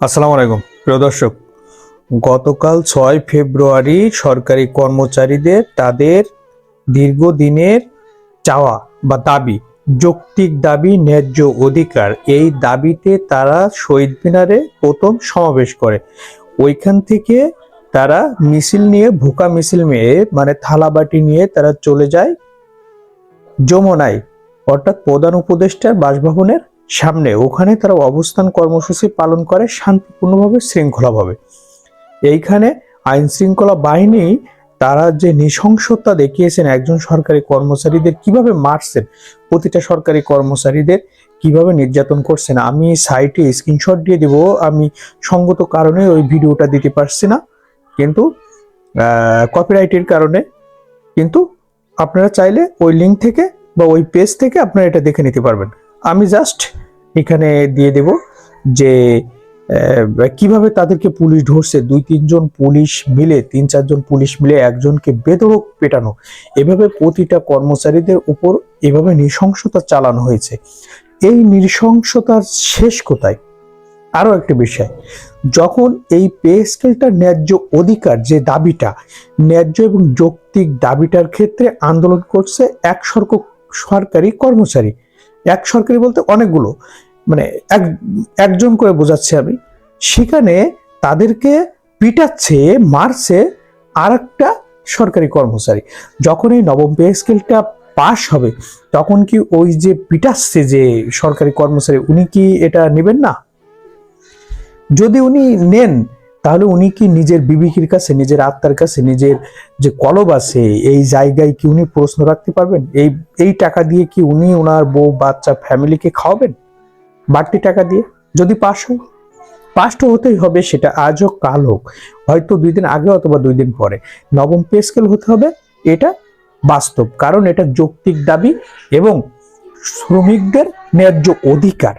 আসসালামু আলাইকুম প্রিয় দর্শক। গতকাল 6 ফেব্রুয়ারি সরকারি কর্মচারীদের তাদের দীর্ঘদিনের চাওয়া বা দাবি, যৌক্তিক দাবি, ন্যায্য অধিকার, এই দাবিতে তারা শহীদ মিনারে প্রথম সমাবেশ করে। ওইখান থেকে তারা মিছিল নিয়ে, ভুকা মিছিল নিয়ে, মানে থালাবাটি নিয়ে তারা চলে যায় যমুনায়, অর্থাৎ প্রধান উপদেষ্টার বাসভবনের সামনে। ওখানে তারা অবস্থান কর্মসূচি পালন করে শান্তিপূর্ণভাবে, শৃঙ্খলাভাবে। এইখানে আইন শৃঙ্খলা বাহিনী তারা যে নৃশংসতা দেখিয়েছেন, একজন সরকারি কর্মচারীদের কিভাবে মারছেন, প্রতিটা সরকারি কর্মচারীদের কিভাবে নির্যাতন করছেন, আমি সাইটে স্ক্রিনশট দিয়ে দিব। আমি সঙ্গত কারণে ওই ভিডিওটা দিতে পারছি না, কিন্তু কপিরাইটের কারণে। কিন্তু আপনারা চাইলে ওই লিঙ্ক থেকে বা ওই পেজ থেকে আপনারা এটা দেখে নিতে পারবেন। আমি জাস্ট এখানে দিয়ে দেব যে কিভাবে তাদেরকে পুলিশ ধরছে। 2-3 জন পুলিশ মিলে, 3-4 জন পুলিশ মিলে একজনকে বেধড়ক পেটানো, এভাবে প্রতিটা কর্মচারীদের উপর এভাবে নৃশংসতা চালানো হয়েছে। এই নৃশংসতার শেষ কোথায়? আরো একটা বিষয়, যখন এই পে স্কেলটার ন্যায্য অধিকার, যে দাবিটা ন্যায্য এবং যৌক্তিক দাবিটার ক্ষেত্রে আন্দোলন করছে সরকারি কর্মচারী, এক সরকারি বলতে অনেকগুলো, মানে একজন করে বোঝাচ্ছি আমি, সেখানে তাদেরকে পিটাচ্ছে, মারছে আর একটা সরকারি কর্মচারী। যখন এই নবম পে স্কেলটা পাশ হবে, তখন কি ওই যে পিটাচ্ছে যে সরকারি কর্মচারী, উনি কি এটা নেবেন না? যদি উনি নেন, তাহলে উনি কি নিজের বিবেকের কাছে, নিজের আত্মার কাছে, নিজের যে কলব আছে, এই জায়গায় কি উনি প্রশ্ন রাখতে পারবেন? এই টাকা দিয়ে কি উনি ওনার বউ বাচ্চা ফ্যামিলিকে খাওয়াবেন বাড়তি টাকা দিয়ে? যদি পাশ হয়, পাশ তো হতেই হবে, সেটা আজ হোক কাল হোক, হয়তো 2 দিন আগে অথবা 2 দিন পরে নবম পে স্কেল হতে হবে। এটা বাস্তব, কারণ এটা যৌক্তিক দাবি এবং শ্রমিকদের ন্যায্য অধিকার।